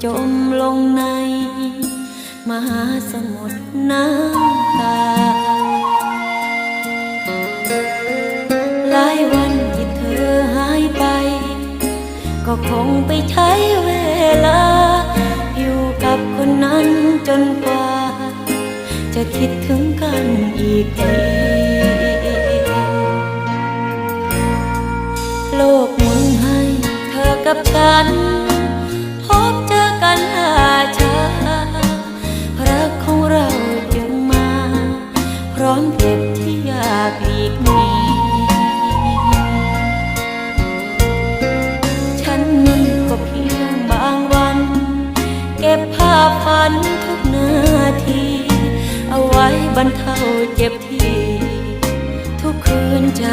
จมลงในมหาสมุทรน้ำตาหลายวันที่เธอหายไปก็คงไปใช้เวลาอยู่กับคนนั้นจนกว่าจะคิดถึงกันอีกทีโลกหมุนให้เธอกับฉันพบเจอกันช้ารักของเราจึงมาพร้อมเจ็บที่อยากหลีกหนีฉันนั้นก็เพียงบางวันเก็บภาพฝันทุกนาทีเอาไว้บรรเทาเจ็บที่ทุกคืนใจ